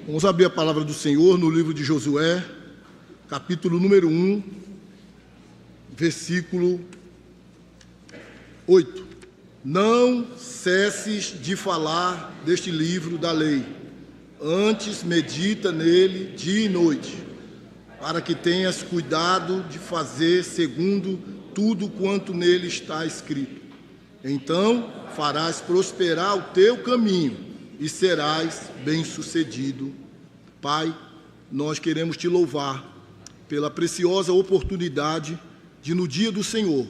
Vamos abrir a palavra do Senhor no livro de Josué, capítulo número 1, versículo 8. Não cesses de falar deste livro da lei, antes medita nele dia e noite, para que tenhas cuidado de fazer segundo tudo quanto nele está escrito. Então farás prosperar o teu caminho e serás bem-sucedido. Pai, nós queremos te louvar pela preciosa oportunidade de, no dia do Senhor,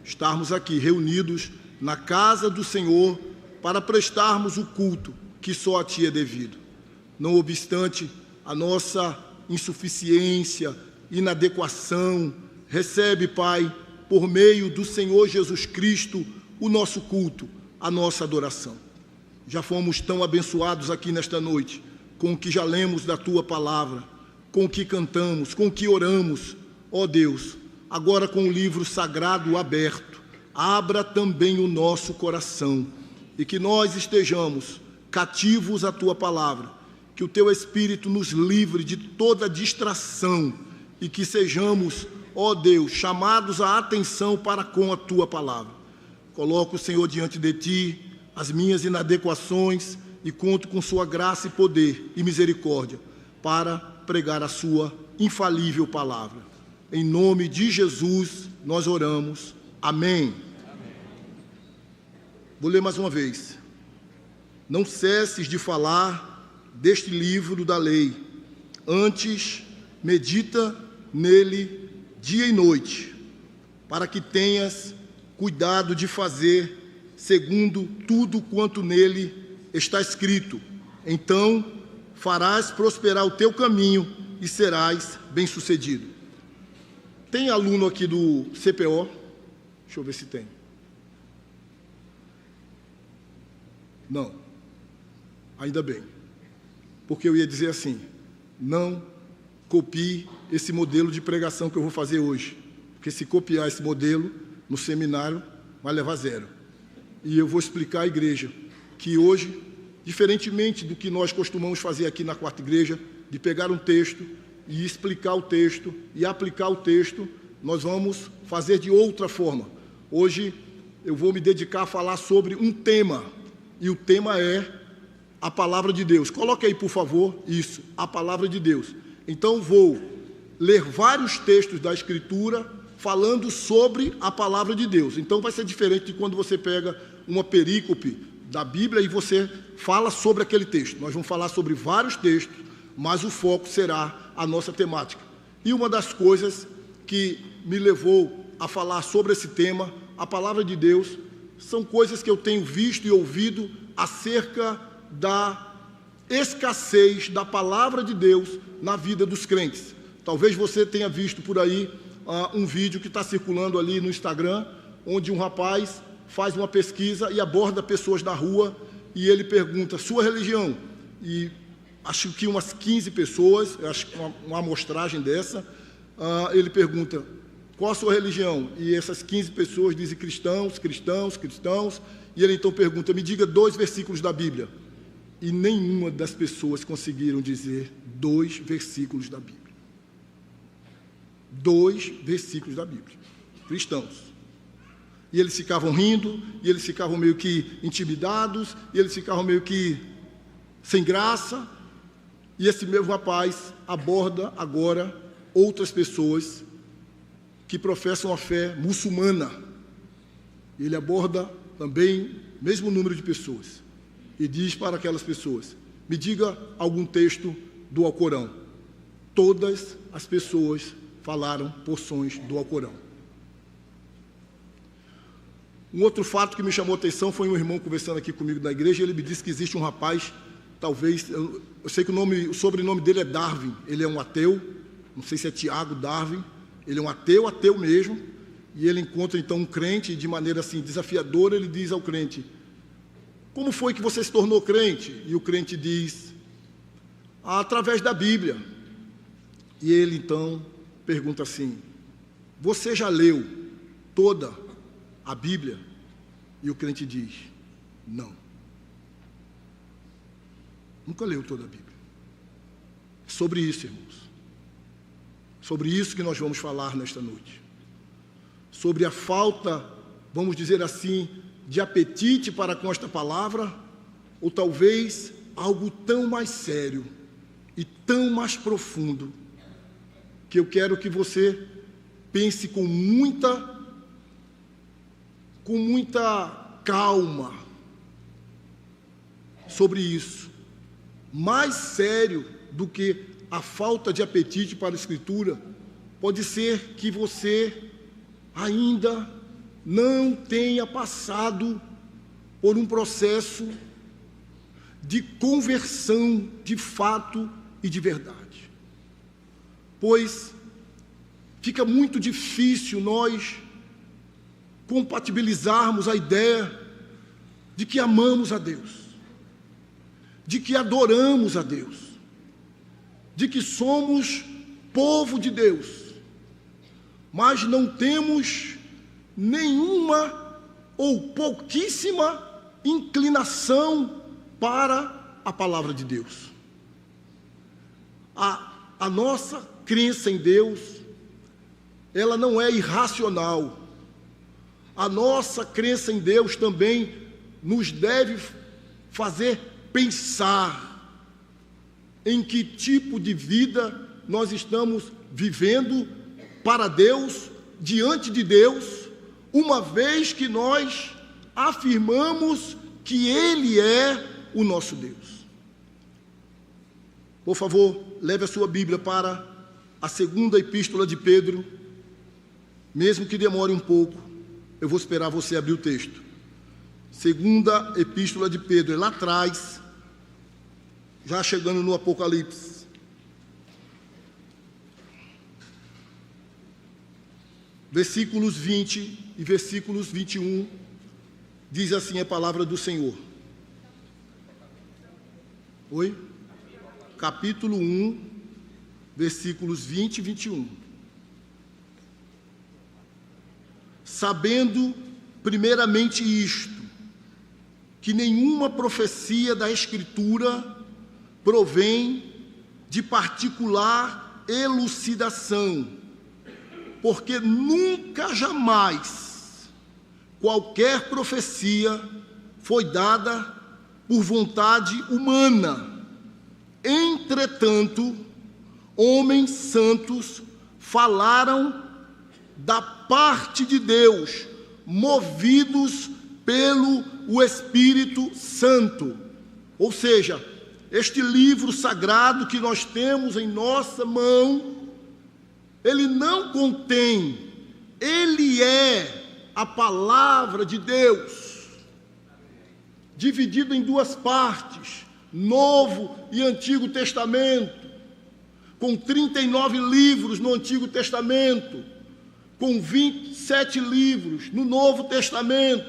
estarmos aqui reunidos na casa do Senhor para prestarmos o culto que só a ti é devido. Não obstante a nossa insuficiência, inadequação, recebe, Pai, por meio do Senhor Jesus Cristo, o nosso culto, a nossa adoração. Já fomos tão abençoados aqui nesta noite, com o que já lemos da Tua Palavra, com o que cantamos, com o que oramos. Ó Deus, agora com o livro sagrado aberto, abra também o nosso coração e que nós estejamos cativos à Tua Palavra, que o Teu Espírito nos livre de toda distração e que sejamos, ó Deus, chamados à atenção para com a Tua Palavra. Coloco, Senhor, diante de Ti as minhas inadequações e conto com Sua graça e poder e misericórdia para pregar a Sua infalível palavra. Em nome de Jesus nós oramos. Amém. Vou ler mais uma vez. Não cesses de falar deste livro da lei, antes medita nele dia e noite, para que tenhas cuidado de fazer segundo tudo quanto nele está escrito. Então farás prosperar o teu caminho e serás bem-sucedido. Tem aluno aqui do CPO? Deixa eu ver se tem. Não. Ainda bem. Porque eu ia dizer assim, não copie esse modelo de pregação que eu vou fazer hoje. Porque se copiar esse modelo no seminário, vai levar 0. E eu vou explicar à igreja que hoje, diferentemente do que nós costumamos fazer aqui na Quarta Igreja, de pegar um texto e explicar o texto e aplicar o texto, nós vamos fazer de outra forma. Hoje eu vou me dedicar a falar sobre um tema, e o tema é a Palavra de Deus. Coloque aí, por favor, isso, a Palavra de Deus. Então vou ler vários textos da Escritura falando sobre a Palavra de Deus. Então vai ser diferente de quando você pega uma perícope da Bíblia e você fala sobre aquele texto. Nós vamos falar sobre vários textos, mas o foco será a nossa temática. E uma das coisas que me levou a falar sobre esse tema, a Palavra de Deus, são coisas que eu tenho visto e ouvido acerca da escassez da Palavra de Deus na vida dos crentes. Talvez você tenha visto por aí um vídeo que está circulando ali no Instagram, onde um rapaz faz uma pesquisa e aborda pessoas na rua e ele pergunta, sua religião? E acho que umas 15 pessoas, acho que uma amostragem dessa, ele pergunta, qual a sua religião? E essas 15 pessoas dizem cristãos, cristãos, cristãos, e ele então pergunta, me diga 2 versículos da Bíblia. E nenhuma das pessoas conseguiram dizer 2 versículos da Bíblia. 2 versículos da Bíblia. Cristãos. E eles ficavam rindo, e eles ficavam meio que intimidados, e eles ficavam meio que sem graça. E esse mesmo rapaz aborda agora outras pessoas que professam a fé muçulmana. Ele aborda também o mesmo número de pessoas. E diz para aquelas pessoas, me diga algum texto do Alcorão. Todas as pessoas falaram porções do Alcorão. Um outro fato que me chamou a atenção foi um irmão conversando aqui comigo na igreja, e ele me disse que existe um rapaz, talvez, eu sei que o sobrenome dele é Darwin, ele é um ateu, não sei se é Tiago Darwin, ele é um ateu mesmo, e ele encontra então um crente, e de maneira assim desafiadora, ele diz ao crente, como foi que você se tornou crente? E o crente diz, através da Bíblia. E ele então pergunta assim, você já leu toda a Bíblia? E o crente diz, não. Nunca leu toda a Bíblia. Sobre isso, irmãos. Sobre isso que nós vamos falar nesta noite. Sobre a falta, vamos dizer assim, de apetite para com esta palavra, ou talvez algo tão mais sério e tão mais profundo, que eu quero que você pense com muita calma sobre isso. Mais sério do que a falta de apetite para a Escritura, pode ser que você ainda não tenha passado por um processo de conversão de fato e de verdade. Pois fica muito difícil nós compatibilizarmos a ideia de que amamos a Deus, de que adoramos a Deus, de que somos povo de Deus, mas não temos nenhuma ou pouquíssima inclinação para a palavra de Deus. A nossa crença em Deus, ela não é irracional. A nossa crença em Deus também nos deve fazer pensar em que tipo de vida nós estamos vivendo para Deus, diante de Deus, uma vez que nós afirmamos que Ele é o nosso Deus. Por favor, leve a sua Bíblia para a segunda epístola de Pedro, mesmo que demore um pouco, eu vou esperar você abrir o texto. Segunda epístola de Pedro, é lá atrás, já chegando no Apocalipse. Versículos 20 e versículos 21, diz assim a palavra do Senhor. Oi? Capítulo 1, versículos 20 e 21. Sabendo primeiramente isto, que nenhuma profecia da Escritura provém de particular elucidação, porque nunca jamais qualquer profecia foi dada por vontade humana. Entretanto, homens santos falaram da parte de Deus, movidos pelo o Espírito Santo. Ou seja, este livro sagrado que nós temos em nossa mão, ele não contém, ele é a palavra de Deus, dividido em duas partes, Novo e Antigo Testamento, com 39 livros no Antigo Testamento, com 27 livros no Novo Testamento,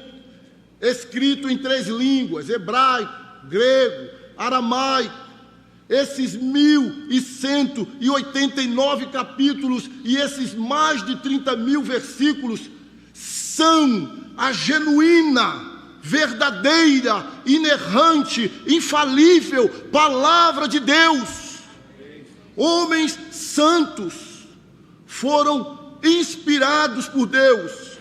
escrito em 3 línguas, hebraico, grego, aramaico. Esses 1.189 capítulos e esses mais de 30.000 versículos são a genuína, verdadeira, inerrante, infalível palavra de Deus. Homens santos foram inspirados por Deus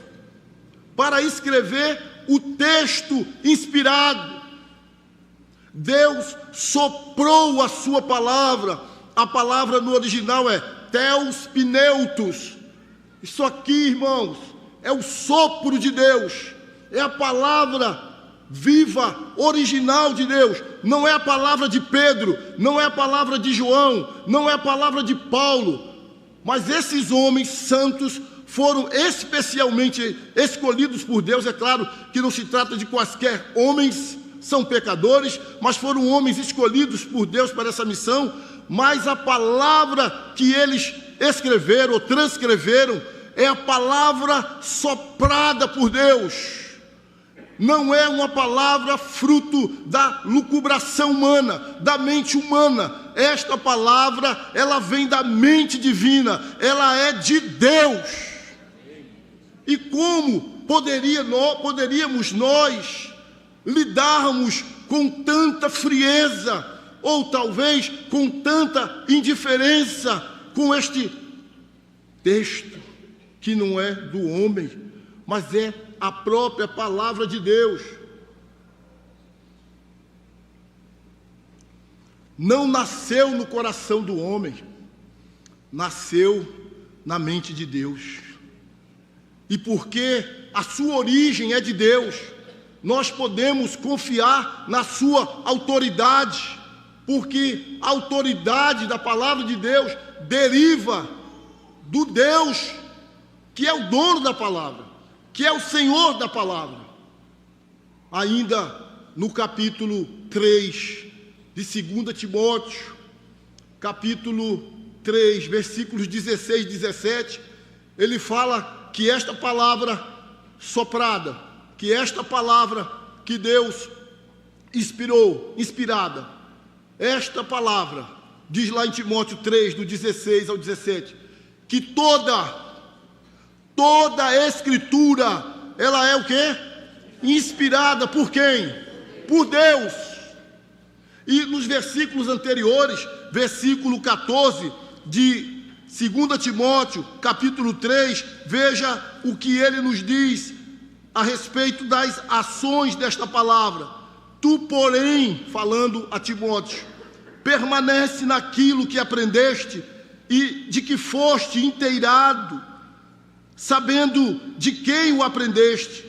para escrever o texto inspirado. Deus soprou a sua palavra. A palavra no original é Theos Pneutos. Isso aqui, irmãos, é o sopro de Deus, é a palavra viva, original de Deus. Não é a palavra de Pedro, não é a palavra de João, não é a palavra de Paulo, mas esses homens santos foram especialmente escolhidos por Deus. É claro que não se trata de quaisquer homens, são pecadores, mas foram homens escolhidos por Deus para essa missão. Mas a palavra que eles escreveram ou transcreveram é a palavra soprada por Deus. Não é uma palavra fruto da lucubração humana, da mente humana. Esta palavra, ela vem da mente divina, ela é de Deus. E como poderíamos nós lidarmos com tanta frieza, ou talvez com tanta indiferença com este texto, que não é do homem, mas é a própria palavra de Deus. Não nasceu no coração do homem, nasceu na mente de Deus. E porque a sua origem é de Deus, nós podemos confiar na sua autoridade, porque a autoridade da palavra de Deus deriva do Deus que é o dono da palavra, que é o Senhor da palavra. Ainda no capítulo 3 de 2 Timóteo, capítulo 3, versículos 16 e 17, ele fala que esta palavra soprada, que esta palavra que Deus inspirada, esta palavra, diz lá em Timóteo 3, do 16 ao 17, que toda a Escritura, ela é o quê? Inspirada por quem? Por Deus. E nos versículos anteriores, versículo 14 de 2 Timóteo, capítulo 3, veja o que ele nos diz a respeito das ações desta palavra. Tu, porém, falando a Timóteo, permanece naquilo que aprendeste e de que foste inteirado, sabendo de quem o aprendeste,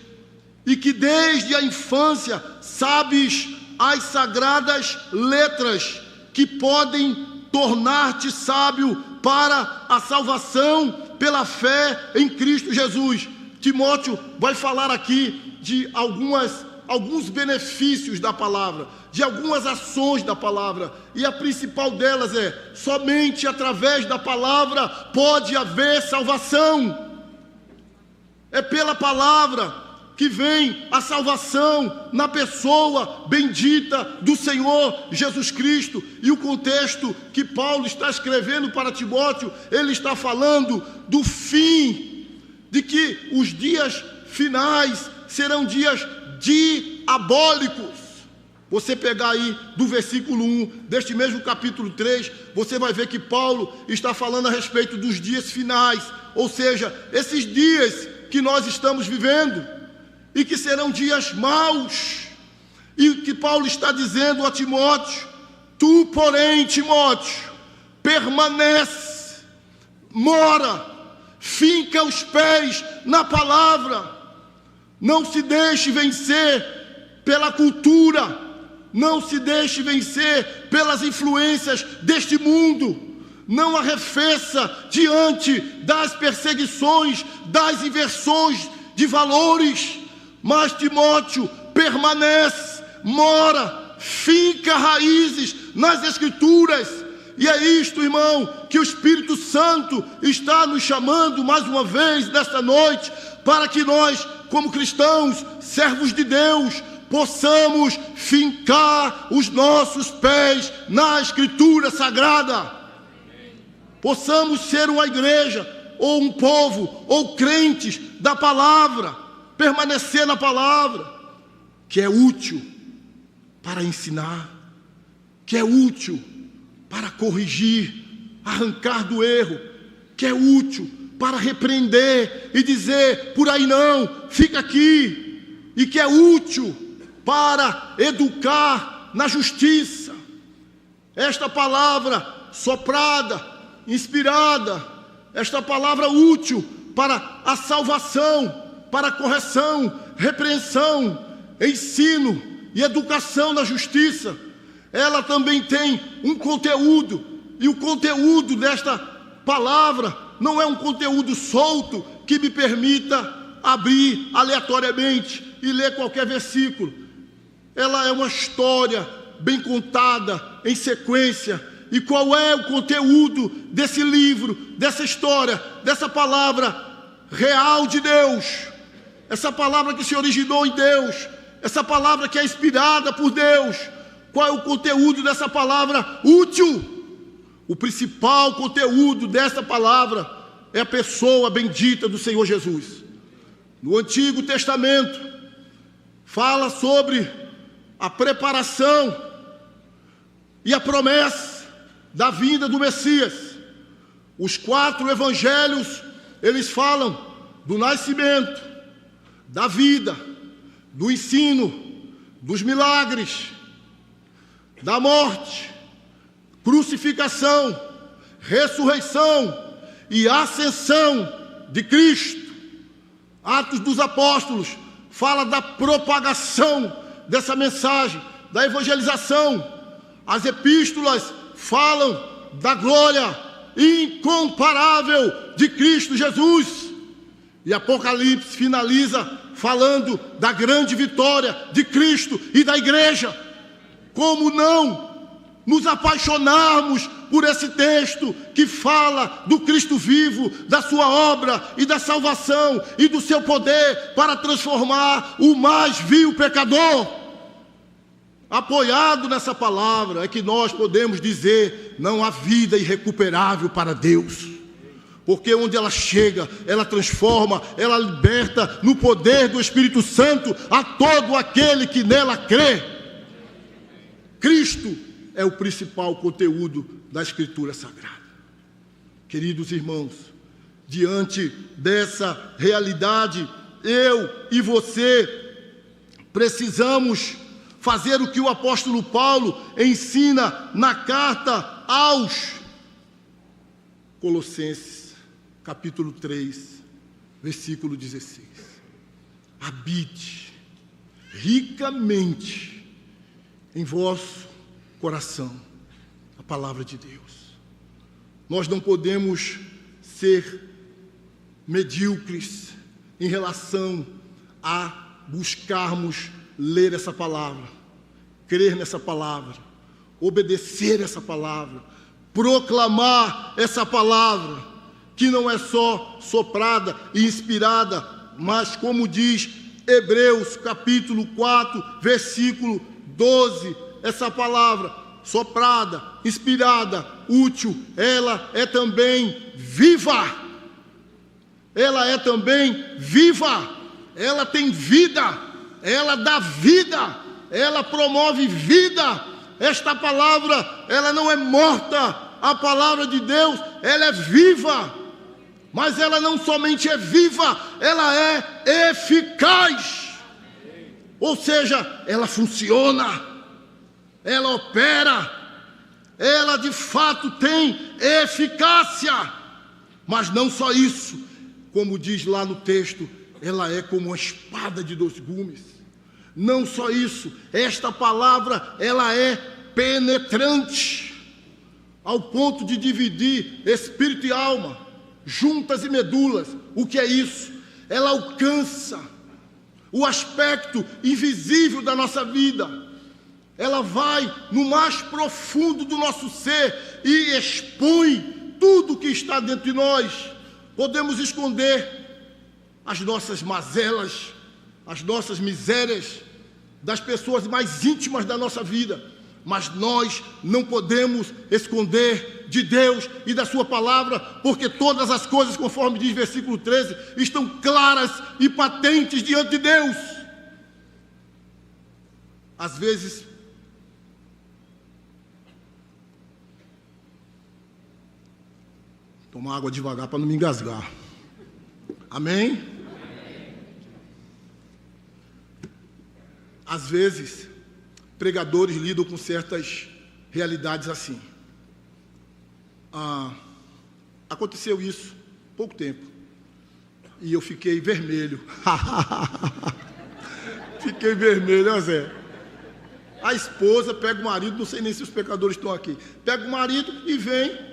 e que desde a infância sabes as sagradas letras que podem tornar-te sábio para a salvação pela fé em Cristo Jesus. Timóteo vai falar aqui de alguns benefícios da palavra, de algumas ações da palavra, e a principal delas é: somente através da palavra pode haver salvação. É pela palavra que vem a salvação na pessoa bendita do Senhor Jesus Cristo. E o contexto que Paulo está escrevendo para Timóteo, ele está falando do fim, de que os dias finais serão dias diabólicos. Você pegar aí do versículo 1 deste mesmo capítulo 3, você vai ver que Paulo está falando a respeito dos dias finais, ou seja, esses dias que nós estamos vivendo, e que serão dias maus, e que Paulo está dizendo a Timóteo: tu, porém, Timóteo, permanece, mora, finca os pés na palavra, não se deixe vencer pela cultura, não se deixe vencer pelas influências deste mundo, não arrefeça diante das perseguições, das inversões de valores, mas Timóteo permanece, mora, finca raízes nas Escrituras. E é isto, irmão, que o Espírito Santo está nos chamando mais uma vez nesta noite, para que nós, como cristãos, servos de Deus, possamos fincar os nossos pés na Escritura Sagrada. Possamos ser uma igreja, ou um povo, ou crentes da palavra, permanecer na palavra, que é útil para ensinar, que é útil para corrigir, arrancar do erro, que é útil para repreender e dizer: por aí não, fica aqui, e que é útil para educar na justiça. Esta palavra soprada, inspirada, esta palavra útil para a salvação, para a correção, repreensão, ensino e educação na justiça, ela também tem um conteúdo, e o conteúdo desta palavra não é um conteúdo solto que me permita abrir aleatoriamente e ler qualquer versículo. Ela é uma história bem contada em sequência. E qual é o conteúdo desse livro, dessa história, dessa palavra real de Deus? Essa palavra que se originou em Deus, essa palavra que é inspirada por Deus. Qual é o conteúdo dessa palavra útil? O principal conteúdo dessa palavra é a pessoa bendita do Senhor Jesus. No Antigo Testamento, fala sobre a preparação e a promessa da vinda do Messias. Os 4 evangelhos, eles falam do nascimento, da vida, do ensino, dos milagres, da morte, crucificação, ressurreição e ascensão de Cristo. Atos dos Apóstolos fala da propagação dessa mensagem, da evangelização. As epístolas falam da glória incomparável de Cristo Jesus. E Apocalipse finaliza falando da grande vitória de Cristo e da igreja. Como não nos apaixonarmos por esse texto que fala do Cristo vivo, da sua obra e da salvação e do seu poder para transformar o mais vil pecador? Apoiado nessa palavra é que nós podemos dizer: não há vida irrecuperável para Deus. Porque onde ela chega, ela transforma, ela liberta no poder do Espírito Santo a todo aquele que nela crê. Cristo é o principal conteúdo da Escritura Sagrada. Queridos irmãos, diante dessa realidade, eu e você precisamos fazer o que o apóstolo Paulo ensina na carta aos Colossenses, capítulo 3, versículo 16. Habite ricamente em vosso coração a palavra de Deus. Nós não podemos ser medíocres em relação a buscarmos ler essa palavra, crer nessa palavra, obedecer essa palavra, proclamar essa palavra, que não é só soprada e inspirada, mas como diz Hebreus capítulo 4, versículo 12, essa palavra soprada, inspirada, útil, ela é também viva. Ela é também viva. Ela tem vida. Ela dá vida. Ela promove vida. Esta palavra, ela não é morta. A palavra de Deus, ela é viva. Mas ela não somente é viva, ela é eficaz. Ou seja, ela funciona. Ela opera, ela de fato tem eficácia. Mas não só isso, como diz lá no texto, ela é como uma espada de 2 gumes. Não só isso, esta palavra, ela é penetrante, ao ponto de dividir espírito e alma, juntas e medulas. O que é isso? Ela alcança o aspecto invisível da nossa vida. Ela vai no mais profundo do nosso ser e expõe tudo que está dentro de nós. Podemos esconder as nossas mazelas, as nossas misérias, das pessoas mais íntimas da nossa vida, mas nós não podemos esconder de Deus e da sua palavra, porque todas as coisas, conforme diz versículo 13, estão claras e patentes diante de Deus. Às vezes, tomar água devagar para não me engasgar. Amém? Às vezes, pregadores lidam com certas realidades assim. Aconteceu isso há pouco tempo. E eu fiquei vermelho. Fiquei vermelho, ó Zé. A esposa pega o marido, não sei nem se os pecadores estão aqui. Pega o marido e vem.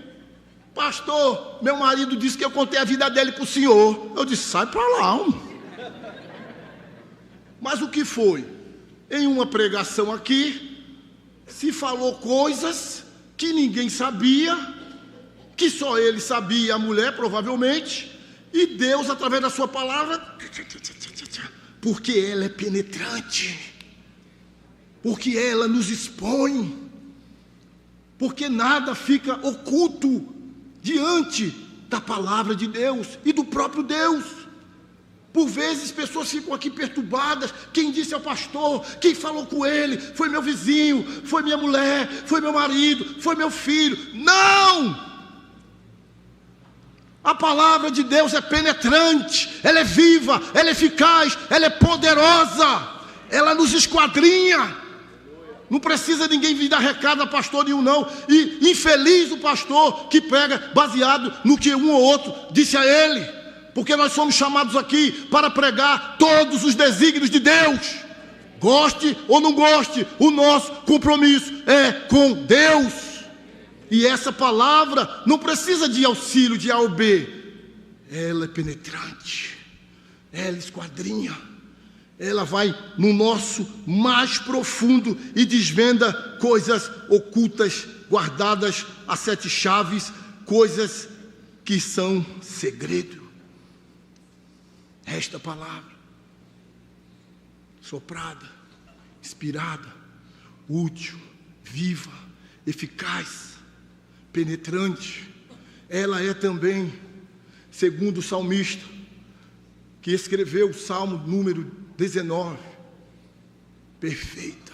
Pastor, meu marido disse que eu contei a vida dele para o senhor. Eu disse, sai para lá, homem. Mas o que foi? Em uma pregação aqui, se falou coisas que ninguém sabia, que só ele sabia e a mulher, provavelmente, e Deus, através da sua palavra, porque ela é penetrante, porque ela nos expõe, porque nada fica oculto diante da palavra de Deus e do próprio Deus. Por vezes pessoas ficam aqui perturbadas. Quem disse ao pastor? Quem falou com ele? Foi meu vizinho, foi minha mulher, foi meu marido, foi meu filho. Não! A palavra de Deus é penetrante, ela é viva, ela é eficaz, ela é poderosa, ela nos esquadrinha. Não precisa ninguém vir dar recado a pastor nenhum, não. E infeliz o pastor que prega baseado no que um ou outro disse a ele. Porque nós somos chamados aqui para pregar todos os desígnios de Deus. Goste ou não goste, o nosso compromisso é com Deus. E essa palavra não precisa de auxílio de A ou B. Ela é penetrante, ela esquadrinha, ela vai no nosso mais profundo e desvenda coisas ocultas, guardadas a 7 chaves, coisas que são segredo. Esta palavra, soprada, inspirada, útil, viva, eficaz, penetrante, ela é também, segundo o salmista, que escreveu o Salmo número 19, perfeita.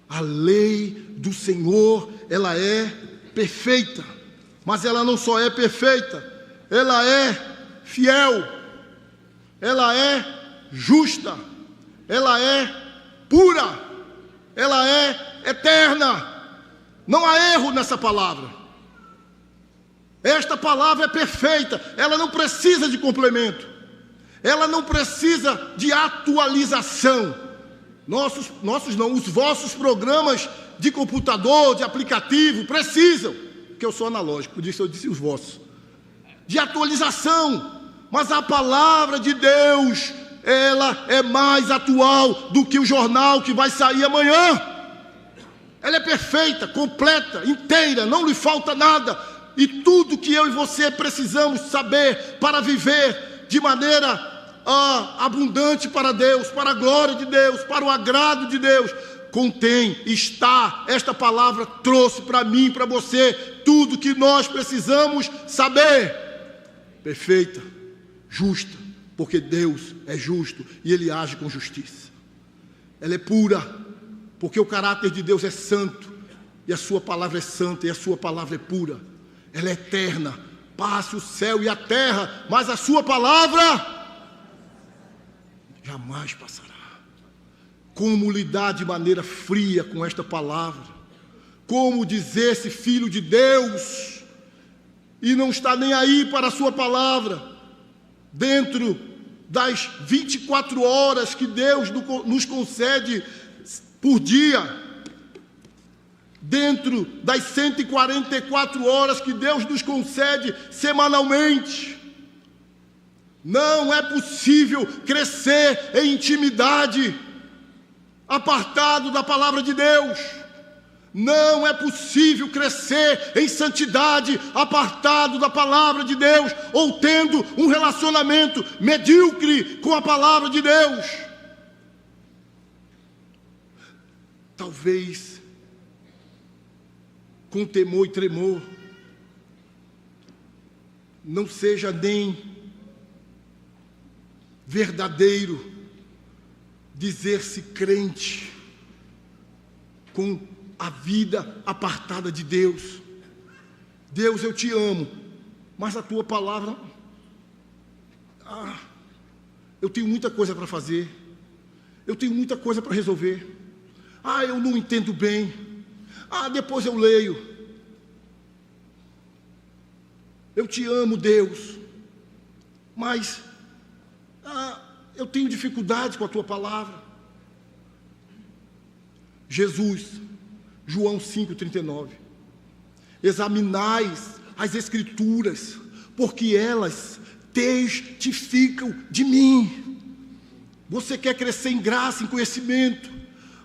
A lei do Senhor, ela é perfeita, mas ela não só é perfeita, ela é fiel. Ela é justa, ela é pura, ela é eterna. Não há erro nessa palavra. Esta palavra é perfeita, ela não precisa de complemento, ela não precisa de atualização. Os vossos programas de computador, de aplicativo, precisam, porque eu sou analógico, por isso eu disse os vossos, de atualização. Mas a palavra de Deus, ela é mais atual do que o jornal que vai sair amanhã. Ela é perfeita, completa, inteira, não lhe falta nada. E tudo que eu e você precisamos saber para viver de maneira abundante para Deus, para a glória de Deus, para o agrado de Deus, esta palavra trouxe para mim e para você tudo que nós precisamos saber. Perfeita, justa, porque Deus é justo e Ele age com justiça. Ela é pura, porque o caráter de Deus é santo, e a sua palavra é santa, e a sua palavra é pura. Ela é eterna, passe o céu e a terra, mas a sua palavra jamais passará. Como lidar de maneira fria com esta palavra? Como dizer-se filho de Deus e não está nem aí para a sua palavra? Dentro das 24 horas que Deus nos concede por dia, dentro das 144 horas que Deus nos concede semanalmente, não é possível crescer em intimidade apartado da palavra de Deus. Não é possível crescer em santidade apartado da palavra de Deus, ou tendo um relacionamento medíocre com a palavra de Deus. Talvez com temor e tremor, não seja nem verdadeiro dizer-se crente com a vida apartada de Deus. Deus, eu te amo, mas a tua palavra, eu tenho muita coisa para fazer, eu tenho muita coisa para resolver, eu não entendo bem, depois eu leio. Eu te amo, Deus, mas eu tenho dificuldade com a tua palavra. Jesus, João 5,39, examinais as Escrituras, porque elas testificam de mim. Você quer crescer em graça, em conhecimento,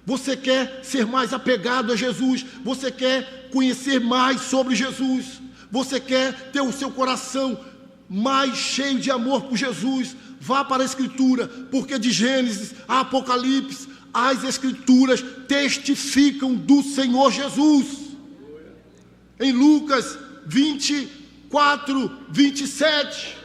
você quer ser mais apegado a Jesus, você quer conhecer mais sobre Jesus, você quer ter o seu coração mais cheio de amor por Jesus, vá para a Escritura, porque de Gênesis a Apocalipse, as Escrituras testificam do Senhor Jesus. Em Lucas 24, 27,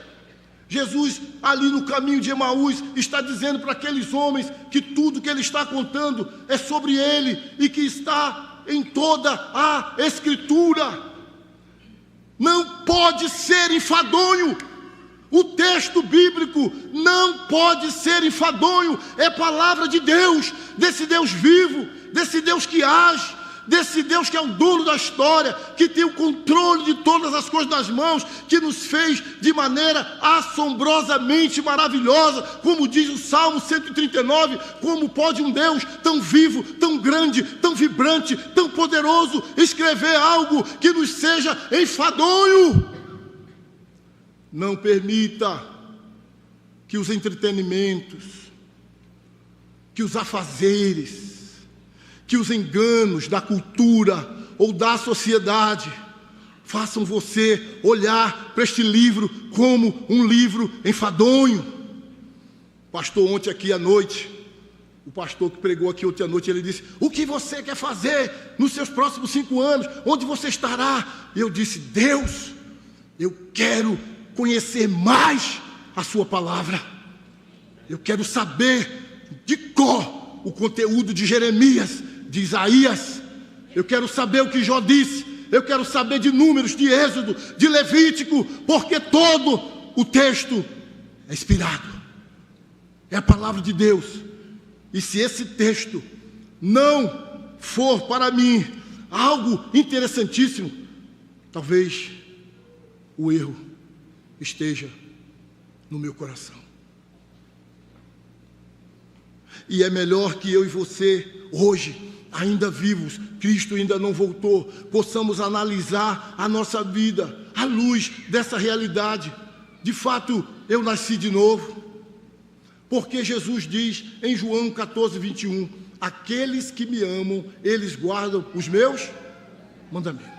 Jesus, ali no caminho de Emaús, está dizendo para aqueles homens que tudo que ele está contando é sobre ele e que está em toda a Escritura. Não pode ser enfadonho. O texto bíblico não pode ser enfadonho. É palavra de Deus, desse Deus vivo, desse Deus que age, desse Deus que é o dono da história, que tem o controle de todas as coisas nas mãos, que nos fez de maneira assombrosamente maravilhosa, como diz o Salmo 139, como pode um Deus tão vivo, tão grande, tão vibrante, tão poderoso, escrever algo que nos seja enfadonho? Não permita que os entretenimentos, que os afazeres, que os enganos da cultura ou da sociedade façam você olhar para este livro como um livro enfadonho. Pastor, ontem aqui à noite, o pastor que pregou aqui ontem à noite, ele disse: o que você quer fazer nos seus próximos 5 anos? Onde você estará? E eu disse: Deus, eu quero conhecer mais a sua palavra. Eu quero saber de cor o conteúdo de Jeremias, de Isaías. Eu quero saber o que Jó disse. Eu quero saber de Números, de Êxodo, de Levítico, porque todo o texto é inspirado, é a palavra de Deus. E se esse texto não for para mim algo interessantíssimo, talvez o erro esteja no meu coração. E é melhor que eu e você, hoje, ainda vivos, Cristo ainda não voltou, possamos analisar a nossa vida à luz dessa realidade. De fato, eu nasci de novo, porque Jesus diz em João 14, 21, aqueles que me amam, eles guardam os meus mandamentos.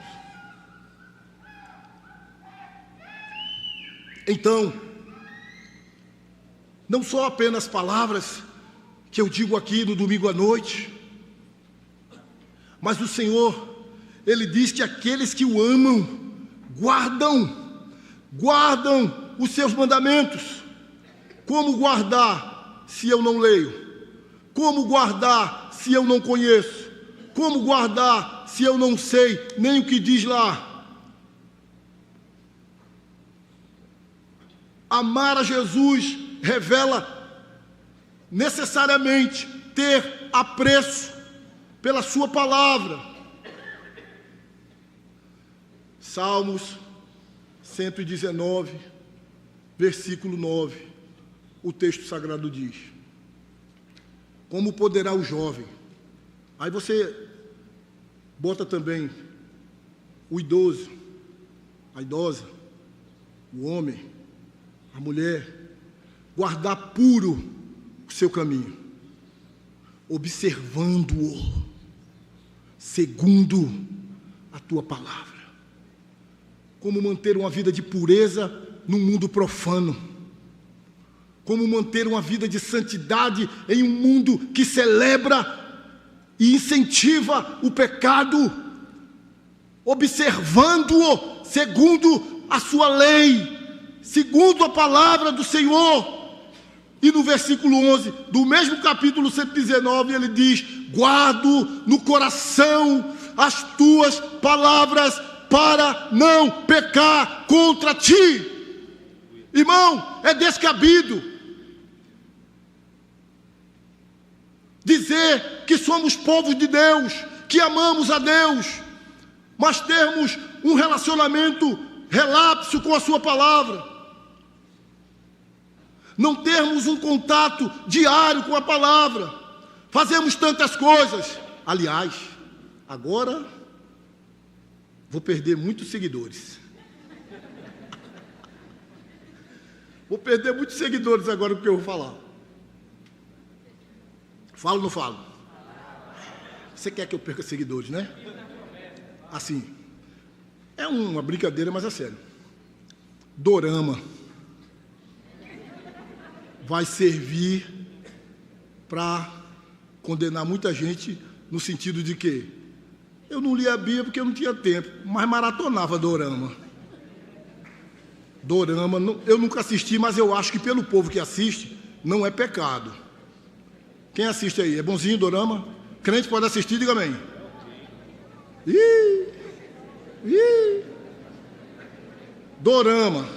Então, não são apenas palavras que eu digo aqui no domingo à noite, mas o Senhor, Ele diz que aqueles que o amam, guardam os seus mandamentos. Como guardar se eu não leio? Como guardar se eu não conheço? Como guardar se eu não sei nem o que diz lá? Amar a Jesus revela necessariamente ter apreço pela sua palavra. Salmos 119, versículo 9, o texto sagrado diz: como poderá o jovem? Aí você bota também o idoso, a idosa, o homem, a mulher, guardar puro o seu caminho, observando-o segundo a tua palavra. Como manter uma vida de pureza num mundo profano? Como manter uma vida de santidade em um mundo que celebra e incentiva o pecado? Observando-o segundo a sua lei, segundo a palavra do Senhor. E no versículo 11 do mesmo capítulo 119, ele diz: guardo no coração as tuas palavras para não pecar contra ti. Irmão, é descabido dizer que somos povo de Deus, que amamos a Deus, mas termos um relacionamento relapso com a sua palavra, não termos um contato diário com a palavra, fazemos tantas coisas. Aliás, agora vou perder muitos seguidores. Vou perder muitos seguidores agora porque eu vou falar. Falo ou não falo? Você quer que eu perca seguidores, né? Assim, é uma brincadeira, mas é sério. Dorama vai servir para condenar muita gente, no sentido de que eu não lia a Bíblia porque eu não tinha tempo, mas maratonava dorama. Dorama, eu nunca assisti, mas eu acho que pelo povo que assiste, não é pecado. Quem assiste aí? É bonzinho Dorama? Crente pode assistir, diga amém. Dorama.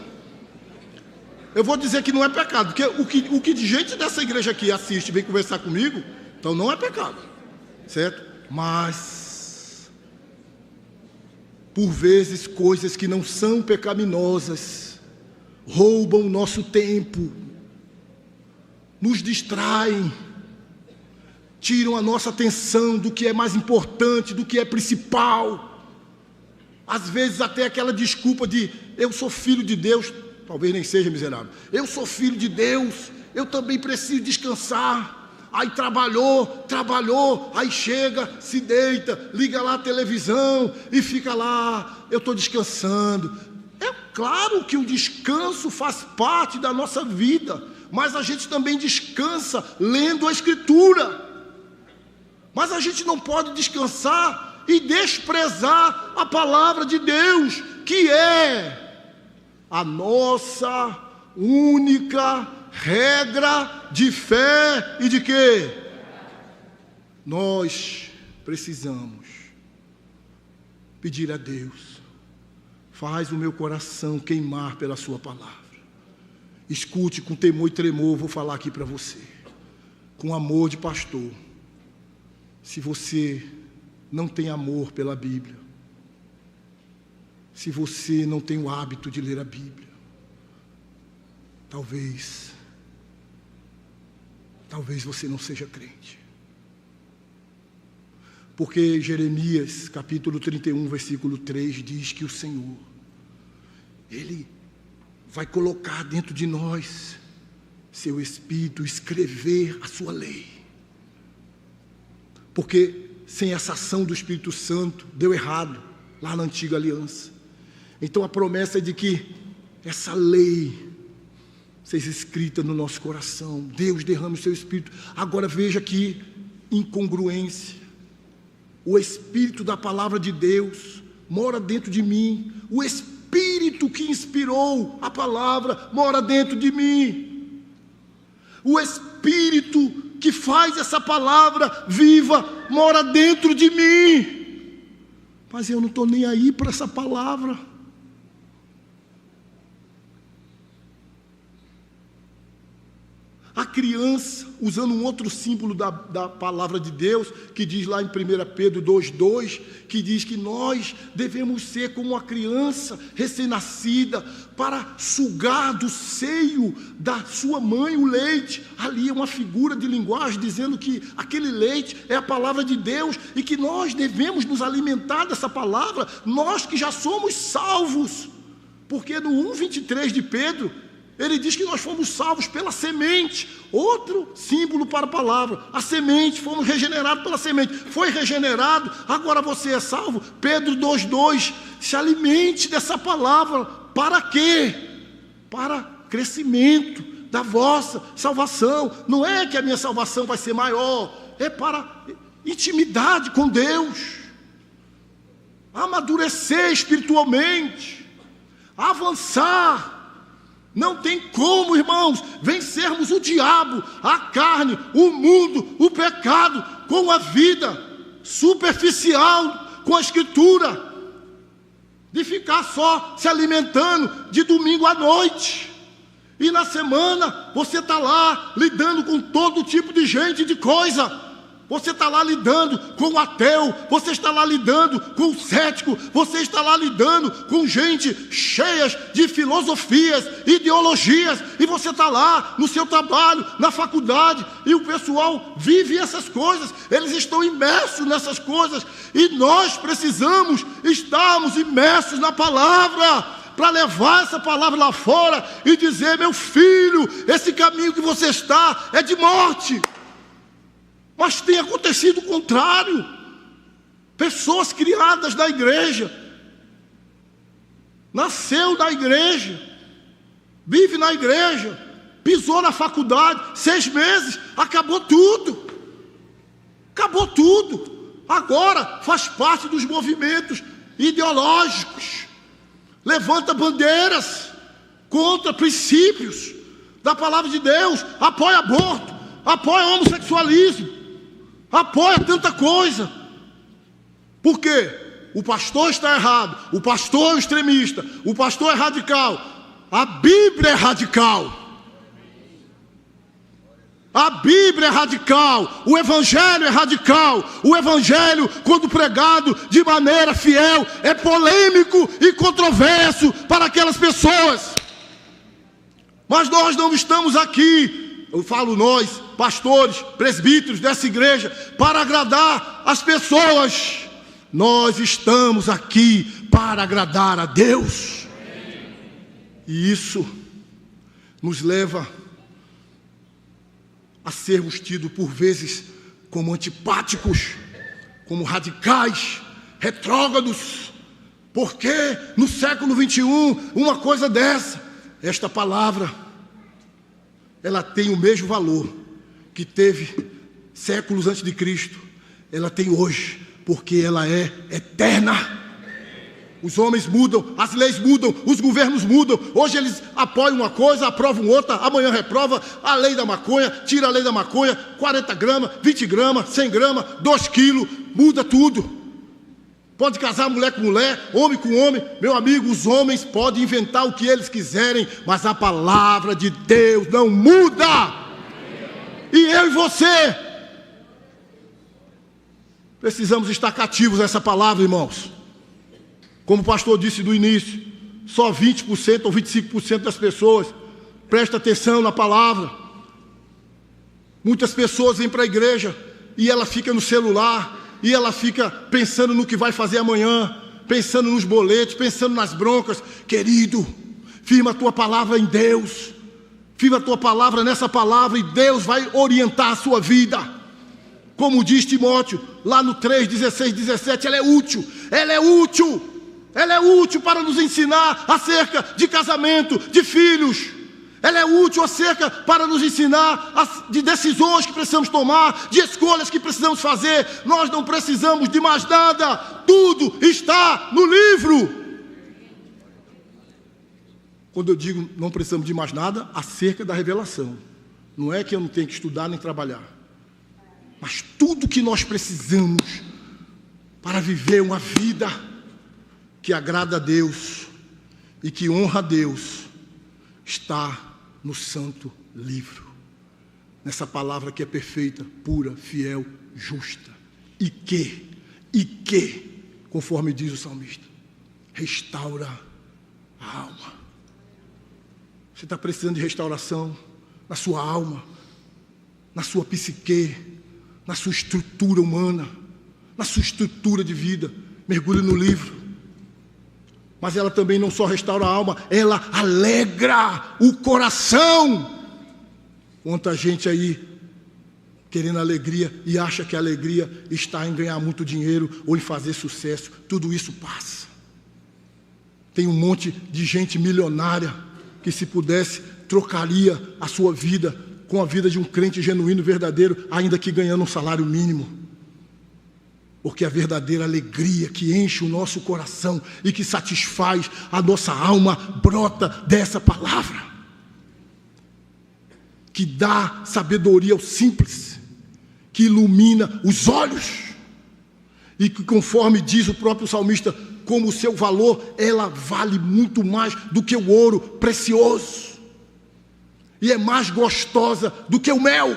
Eu vou dizer que não é pecado, porque o que de gente dessa igreja aqui assiste e vem conversar comigo, então não é pecado, certo? Mas, por vezes, coisas que não são pecaminosas roubam o nosso tempo, nos distraem, tiram a nossa atenção do que é mais importante, do que é principal. Às vezes até aquela desculpa de eu sou filho de Deus, talvez nem seja miserável, eu sou filho de Deus, eu também preciso descansar. Aí trabalhou, aí chega, se deita, liga lá a televisão e fica lá, eu estou descansando. É claro que o descanso faz parte da nossa vida, mas a gente também descansa lendo a Escritura. Mas a gente não pode descansar e desprezar a palavra de Deus, que é a nossa única regra de fé e de quê? Nós precisamos pedir a Deus, faz o meu coração queimar pela sua palavra. Escute com temor e tremor, vou falar aqui para você, com amor de pastor. Se você não tem amor pela Bíblia, se você não tem o hábito de ler a Bíblia, talvez você não seja crente. Porque Jeremias, capítulo 31, versículo 3, diz que o Senhor, Ele vai colocar dentro de nós seu Espírito, escrever a sua lei. Porque sem essa ação do Espírito Santo, deu errado, lá na antiga aliança. Então a promessa é de que essa lei seja escrita no nosso coração, Deus derrame o seu Espírito. Agora veja que incongruência, o Espírito da palavra de Deus mora dentro de mim, o Espírito que inspirou a palavra mora dentro de mim, o Espírito que faz essa palavra viva mora dentro de mim, mas eu não estou nem aí para essa palavra. A criança, usando um outro símbolo da palavra de Deus, que diz lá em 1 Pedro 2,2, que diz que nós devemos ser como uma criança recém-nascida, para sugar do seio da sua mãe o leite. Ali é uma figura de linguagem, dizendo que aquele leite é a palavra de Deus, e que nós devemos nos alimentar dessa palavra, nós que já somos salvos, porque no 1,23 de Pedro, ele diz que nós fomos salvos pela semente, outro símbolo para a palavra, a semente, fomos regenerados pela semente, foi regenerado, agora você é salvo. Pedro 2,2, se alimente dessa palavra, para quê? Para crescimento da vossa salvação. Não é que a minha salvação vai ser maior, é para intimidade com Deus, amadurecer espiritualmente, avançar. Não tem como, irmãos, vencermos o diabo, a carne, o mundo, o pecado, com a vida superficial, com a Escritura, de ficar só se alimentando de domingo à noite. E na semana você está lá lidando com todo tipo de gente e de coisa. Você está lá lidando com o ateu, você está lá lidando com o cético, você está lá lidando com gente cheia de filosofias, ideologias, e você está lá no seu trabalho, na faculdade, e o pessoal vive essas coisas, eles estão imersos nessas coisas, e nós precisamos estarmos imersos na palavra, para levar essa palavra lá fora e dizer: meu filho, esse caminho que você está é de morte. Mas tem acontecido o contrário. Pessoas criadas na igreja, nasceu na igreja, vive na igreja, pisou na faculdade, 6 meses, acabou tudo. Acabou tudo. Agora faz parte dos movimentos ideológicos, levanta bandeiras contra princípios da palavra de Deus, apoia aborto, apoia homossexualismo, apoia tanta coisa. Por quê? O pastor está errado, o pastor é um extremista, o pastor é radical. A Bíblia é radical. A Bíblia é radical, o Evangelho é radical. O Evangelho, quando pregado de maneira fiel, é polêmico e controverso para aquelas pessoas. Mas nós não estamos aqui, eu falo nós, pastores, presbíteros dessa igreja, para agradar as pessoas. Nós estamos aqui para agradar a Deus. E isso nos leva a sermos tidos por vezes como antipáticos, como radicais, retrógrados. Porque no século 21, uma coisa dessa, esta palavra, ela tem o mesmo valor que teve séculos antes de Cristo, ela tem hoje, porque ela é eterna. Os homens mudam, as leis mudam, os governos mudam. Hoje eles apoiam uma coisa, aprovam outra, amanhã reprova a lei da maconha, tira a lei da maconha, 40 gramas, 20 gramas, 100 gramas, 2 quilos, muda tudo. Pode casar mulher com mulher, homem com homem. Meu amigo, os homens podem inventar o que eles quiserem, mas a palavra de Deus não muda. E eu e você precisamos estar cativos a essa palavra, irmãos. Como o pastor disse do início, só 20% ou 25% das pessoas prestam atenção na palavra. Muitas pessoas vêm para a igreja e ela fica no celular, e ela fica pensando no que vai fazer amanhã, pensando nos boletos, pensando nas broncas. Querido, firma a tua palavra em Deus, firma a tua palavra nessa palavra, e Deus vai orientar a sua vida. Como diz Timóteo, lá no 3, 16, 17, ela é útil, ela é útil. Ela é útil para nos ensinar acerca de casamento, de filhos. Ela é útil acerca para nos ensinar de decisões que precisamos tomar, de escolhas que precisamos fazer. Nós não precisamos de mais nada. Tudo está no livro. Quando eu digo não precisamos de mais nada, acerca da revelação. Não é que eu não tenho que estudar nem trabalhar. Mas tudo que nós precisamos para viver uma vida que agrada a Deus e que honra a Deus, está no santo livro, nessa palavra que é perfeita, pura, fiel, justa, e que, conforme diz o salmista, restaura a alma. Você está precisando de restauração na sua alma, na sua psique, na sua estrutura humana, na sua estrutura de vida. Mergulhe no livro. Mas ela também não só restaura a alma, ela alegra o coração. Quanta gente aí querendo alegria e acha que a alegria está em ganhar muito dinheiro ou em fazer sucesso. Tudo isso passa. Tem um monte de gente milionária que, se pudesse, trocaria a sua vida com a vida de um crente genuíno, verdadeiro, ainda que ganhando um salário mínimo. Porque a verdadeira alegria que enche o nosso coração e que satisfaz a nossa alma brota dessa palavra, que dá sabedoria ao simples, que ilumina os olhos, e que, conforme diz o próprio salmista, como o seu valor, ela vale muito mais do que o ouro precioso, e é mais gostosa do que o mel.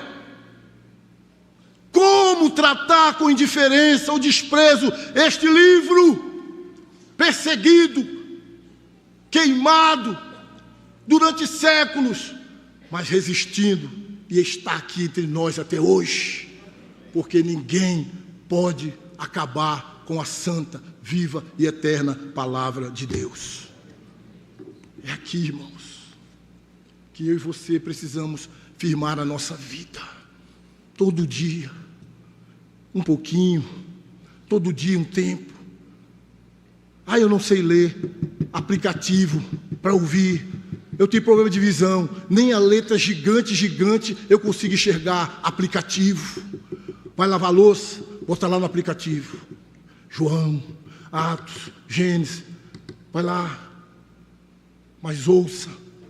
Como tratar com indiferença ou desprezo este livro, perseguido, queimado durante séculos, mas resistindo, e está aqui entre nós até hoje, porque ninguém pode acabar com a santa, viva e eterna palavra de Deus. É aqui, irmãos, que eu e você precisamos firmar a nossa vida. Todo dia, um pouquinho, todo dia um tempo. Eu não sei ler aplicativo para ouvir, eu tenho problema de visão, nem a letra gigante eu consigo enxergar aplicativo. Vai lavar a louça, bota lá no aplicativo, João, Atos, Gênesis, vai lá, mas ouça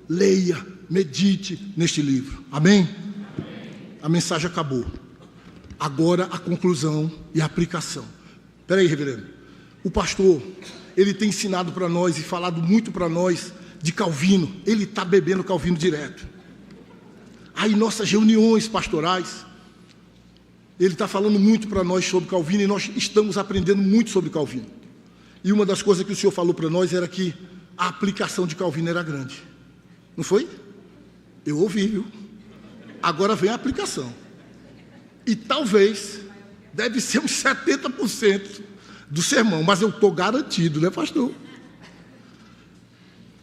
leia, medite neste livro. Amém? A mensagem acabou. Agora a conclusão e a aplicação. Espera aí, reverendo. O pastor, ele tem ensinado para nós e falado muito para nós de Calvino. Ele está bebendo Calvino direto. Aí nossas reuniões pastorais, ele está falando muito para nós sobre Calvino e nós estamos aprendendo muito sobre Calvino. E uma das coisas que o senhor falou para nós era que a aplicação de Calvino era grande. Não foi? Eu ouvi, viu? Agora vem a aplicação. E talvez, deve ser uns 70% do sermão, mas eu estou garantido, né, pastor?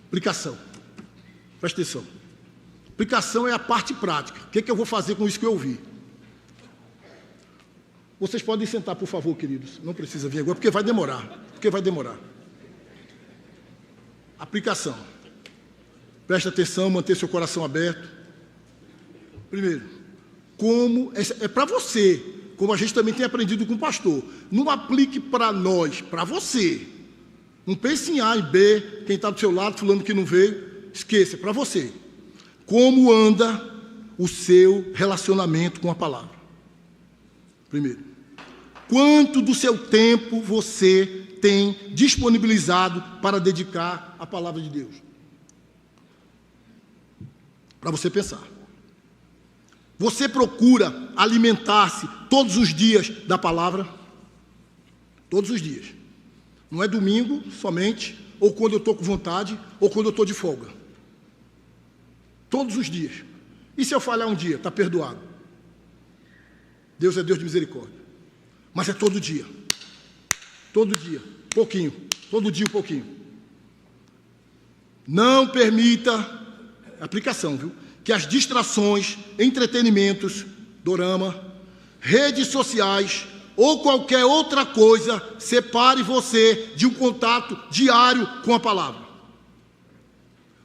Aplicação. Presta atenção. Aplicação é a parte prática. O que eu vou fazer com isso que eu ouvi? Vocês podem sentar, por favor, queridos. Não precisa vir agora, porque vai demorar. Aplicação. Presta atenção, manter seu coração aberto. Primeiro, como é para você, como a gente também tem aprendido com o pastor. Não aplique para nós, para você. Não pense em A e B, quem está do seu lado, fulano que não veio. Esqueça, é para você. Como anda o seu relacionamento com a palavra? Primeiro, quanto do seu tempo você tem disponibilizado para dedicar à palavra de Deus? Para você pensar. Você procura alimentar-se todos os dias da palavra? Todos os dias. Não é domingo somente, ou quando eu estou com vontade, ou quando eu estou de folga. Todos os dias. E se eu falhar um dia, está perdoado. Deus é Deus de misericórdia. Mas é todo dia. Todo dia. Pouquinho. Todo dia um pouquinho. Não permita, aplicação, viu? Que as distrações, entretenimentos, dorama, redes sociais ou qualquer outra coisa separe você de um contato diário com a palavra.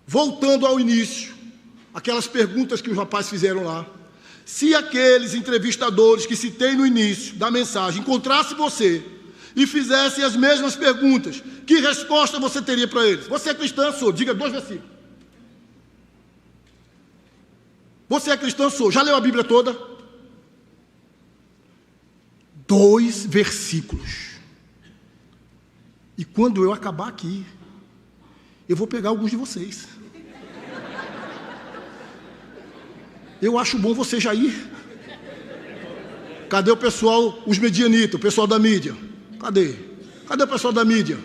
Voltando ao início, aquelas perguntas que os rapazes fizeram lá. Se aqueles entrevistadores que citei no início da mensagem encontrassem você e fizessem as mesmas perguntas, que resposta você teria para eles? Você é cristã, sou? Diga 2 versículos. Você é cristão, sou? Já leu a Bíblia toda? 2 versículos. E quando eu acabar aqui, eu vou pegar alguns de vocês. Eu acho bom você já ir. Cadê o pessoal, os medianitas, o pessoal da mídia? Cadê? Cadê o pessoal da mídia?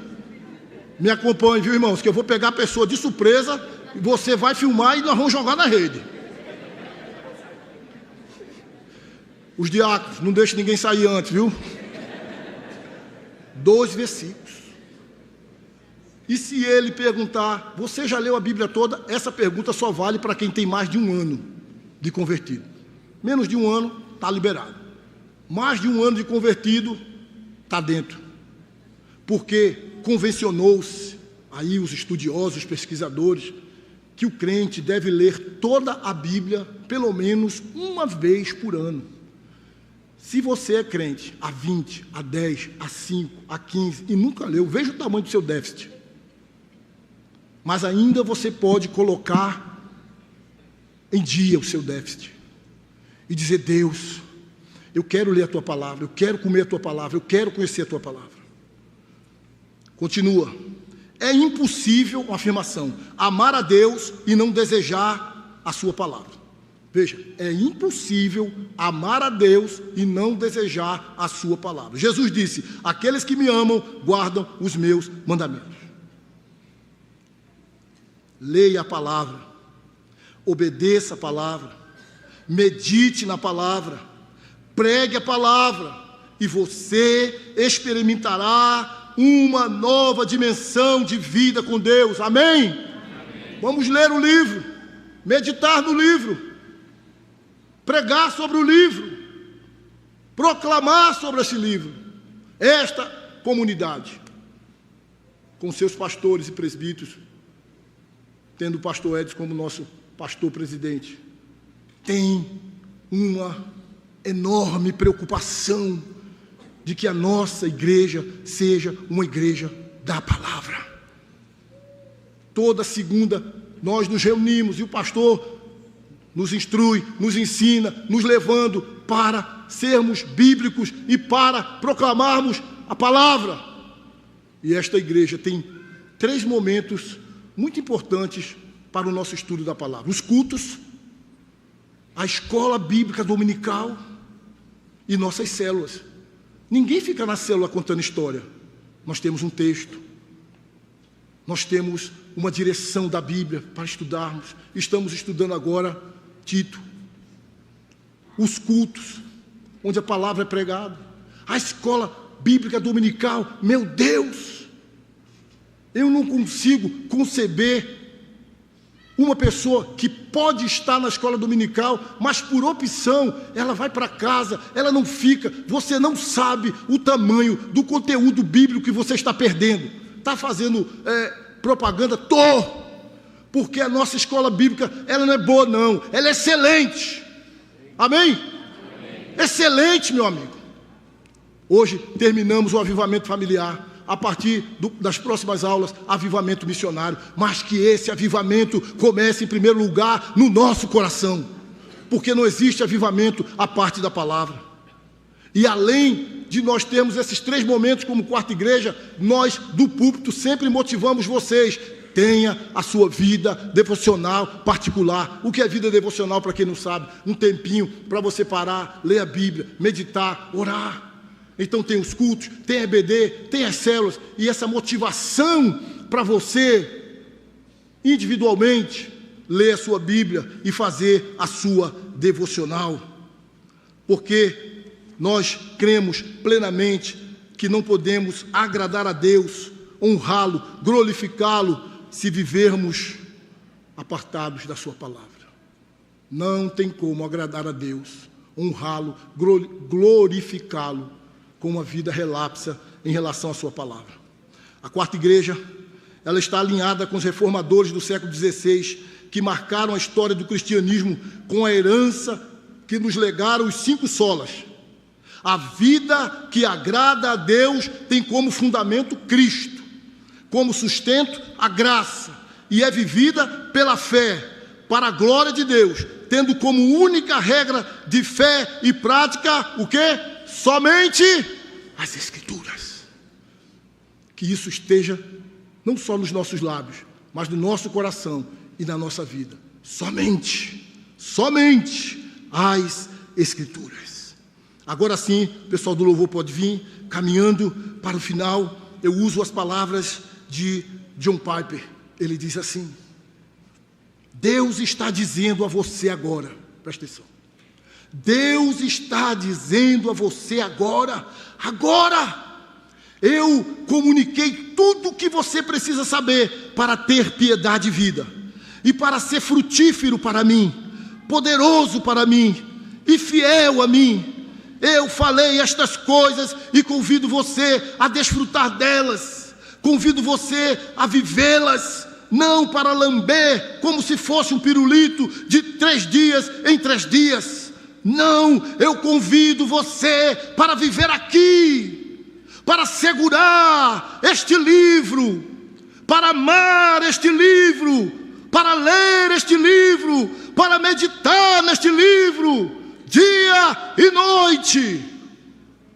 Me acompanhe, viu, irmãos? Que eu vou pegar a pessoa de surpresa, e você vai filmar e nós vamos jogar na rede. Os diáconos, não deixe ninguém sair antes, viu? 2 versículos. E se ele perguntar, você já leu a Bíblia toda? Essa pergunta só vale para quem tem mais de 1 ano de convertido. Menos de 1 ano, está liberado. Mais de 1 ano de convertido, está dentro. Porque convencionou-se, aí os estudiosos, os pesquisadores, que o crente deve ler toda a Bíblia, pelo menos uma vez por ano. Se você é crente há 20, há 10, há 5, há 15 e nunca leu, veja o tamanho do seu déficit. Mas ainda você pode colocar em dia o seu déficit e dizer: Deus, eu quero ler a Tua Palavra, eu quero comer a Tua Palavra, eu quero conhecer a Tua Palavra. Continua. É impossível, uma afirmação, amar a Deus e não desejar a Sua Palavra. Veja, é impossível amar a Deus e não desejar a Sua Palavra. Jesus disse: aqueles que me amam guardam os meus mandamentos. Leia a palavra, obedeça a palavra, medite na palavra, pregue a palavra e você experimentará uma nova dimensão de vida com Deus. Amém? Amém. Vamos ler o livro, meditar no livro, pregar sobre o livro, proclamar sobre esse livro. Esta comunidade, com seus pastores e presbíteros, tendo o pastor Edson como nosso pastor presidente, tem uma enorme preocupação de que a nossa igreja seja uma igreja da palavra. Toda segunda nós nos reunimos e o pastor nos instrui, nos ensina, nos levando para sermos bíblicos e para proclamarmos a palavra. E esta igreja tem 3 momentos muito importantes para o nosso estudo da palavra: os cultos, a escola bíblica dominical e nossas células. Ninguém fica na célula contando história. Nós temos um texto, nós temos uma direção da Bíblia para estudarmos. Estamos estudando agora Tito. Os cultos, onde a palavra é pregada. A escola bíblica dominical. Meu Deus! Eu não consigo conceber uma pessoa que pode estar na escola dominical, mas por opção, ela vai para casa, ela não fica. Você não sabe o tamanho do conteúdo bíblico que você está perdendo. Está fazendo propaganda? Porque a nossa escola bíblica, ela não é boa não, ela é excelente. Amém? Amém. Excelente, meu amigo. Hoje terminamos o avivamento familiar. A partir das próximas aulas, avivamento missionário. Mas que esse avivamento comece em primeiro lugar no nosso coração. Porque não existe avivamento à parte da palavra. E além de nós termos esses 3 momentos como quarta igreja, nós do púlpito sempre motivamos vocês. Tenha a sua vida devocional particular. O que é vida devocional, para quem não sabe? Um tempinho para você parar, ler a Bíblia, meditar, orar. Então tem os cultos, tem a EBD, tem as células, e essa motivação para você, individualmente, ler a sua Bíblia e fazer a sua devocional. Porque nós cremos plenamente que não podemos agradar a Deus, honrá-lo, glorificá-lo, se vivermos apartados da sua palavra. Não tem como agradar a Deus, honrá-lo, glorificá-lo, com uma vida relapsa em relação à sua palavra. A quarta igreja, ela está alinhada com os reformadores do século XVI, que marcaram a história do cristianismo com a herança que nos legaram os 5 solas. A vida que agrada a Deus tem como fundamento Cristo, como sustento a graça, e é vivida pela fé, para a glória de Deus, tendo como única regra de fé e prática, o quê? Somente as Escrituras. Que isso esteja não só nos nossos lábios, mas no nosso coração e na nossa vida. Somente as Escrituras. Agora sim, o pessoal do louvor pode vir, caminhando para o final. Eu uso as palavras de John Piper. Ele diz assim: Deus está dizendo a você agora, presta atenção, Deus está dizendo a você agora, eu comuniquei tudo o que você precisa saber para ter piedade e vida, e para ser frutífero para mim, poderoso para mim, e fiel a mim. Eu falei estas coisas e convido você a desfrutar delas, convido você a vivê-las, não para lamber como se fosse um pirulito de 3 dias em 3 dias. Não, eu convido você para viver aqui, para segurar este livro, para amar este livro, para ler este livro, para meditar neste livro, dia e noite.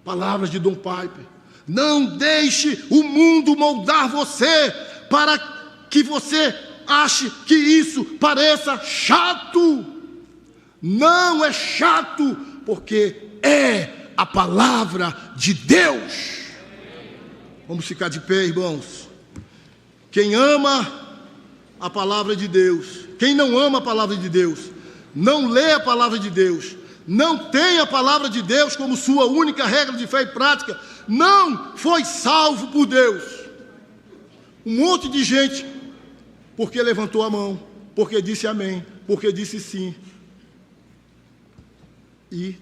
Palavras de John Piper. Não deixe o mundo moldar você para que você ache que isso pareça chato. Não é chato, porque é a palavra de Deus. Vamos ficar de pé, irmãos. Quem ama a palavra de Deus, quem não ama a palavra de Deus, não lê a palavra de Deus, não tem a palavra de Deus como sua única regra de fé e prática, não foi salvo por Deus. Um monte de gente, porque levantou a mão, porque disse amém, porque disse sim, e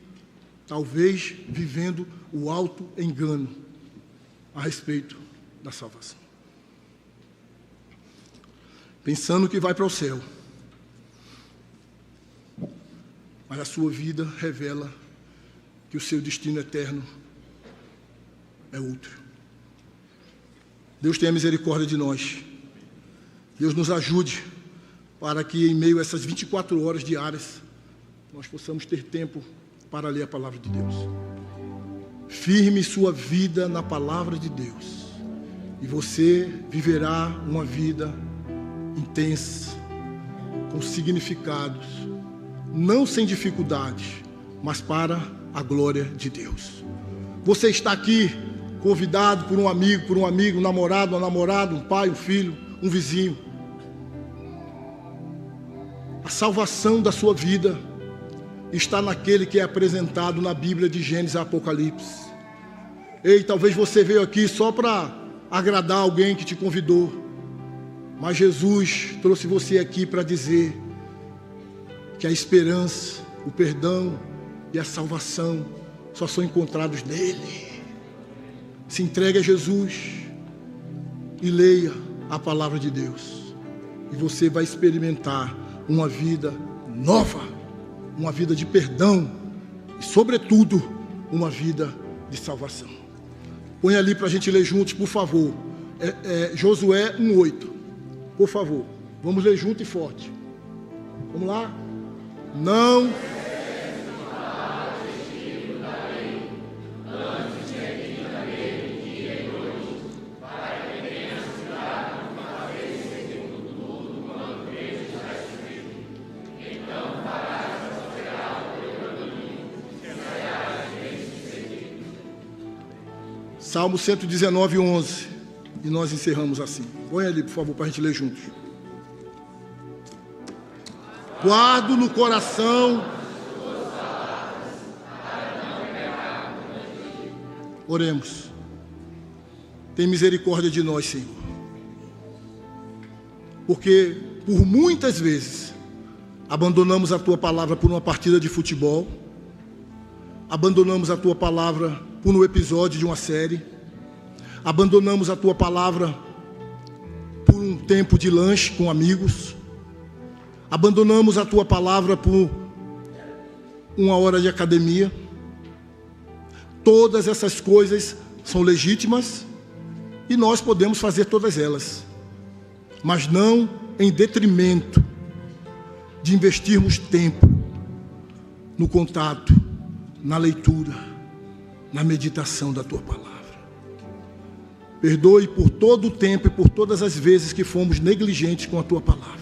talvez vivendo o alto engano a respeito da salvação, pensando que vai para o céu, mas a sua vida revela que o seu destino eterno é outro. Deus tenha misericórdia de nós. Deus nos ajude para que em meio a essas 24 horas diárias, nós possamos ter tempo para ler a palavra de Deus. Firme sua vida na palavra de Deus, e você viverá uma vida intensa, com significados, não sem dificuldades, mas para a glória de Deus. Você está aqui convidado por um amigo, um namorado, uma namorada, um pai, um filho, um vizinho. A salvação da sua vida está naquele que é apresentado na Bíblia de Gênesis a Apocalipse. Ei, talvez você veio aqui só para agradar alguém que te convidou, mas Jesus trouxe você aqui para dizer que a esperança, o perdão e a salvação só são encontrados nele. Se entregue a Jesus e leia a palavra de Deus, e você vai experimentar uma vida nova, uma vida de perdão e, sobretudo, uma vida de salvação. Põe ali para a gente ler juntos, por favor. Josué 1:8. Por favor, vamos ler junto e forte. Vamos lá? Não. Salmo 119:11. E nós encerramos assim. Põe ali, por favor, para a gente ler juntos. Guardo no coração. Oremos. Tem misericórdia de nós, Senhor. Porque por muitas vezes abandonamos a Tua palavra por uma partida de futebol. Abandonamos a Tua palavra por um episódio de uma série. Abandonamos a Tua palavra por um tempo de lanche com amigos. Abandonamos a Tua palavra por uma hora de academia. Todas essas coisas são legítimas e nós podemos fazer todas elas, mas não em detrimento de investirmos tempo no contato, na leitura, na meditação da Tua palavra. Perdoe por todo o tempo e por todas as vezes que fomos negligentes com a Tua palavra.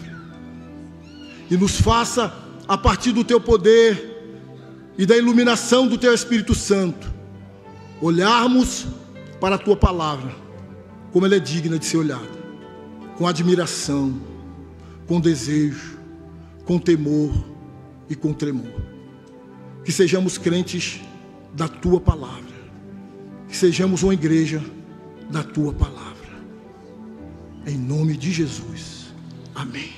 E nos faça, a partir do Teu poder e da iluminação do Teu Espírito Santo, olharmos para a Tua palavra como ela é digna de ser olhada, com admiração, com desejo, com temor e com tremor. Que sejamos crentes da Tua palavra, que sejamos uma igreja da Tua palavra, em nome de Jesus, amém.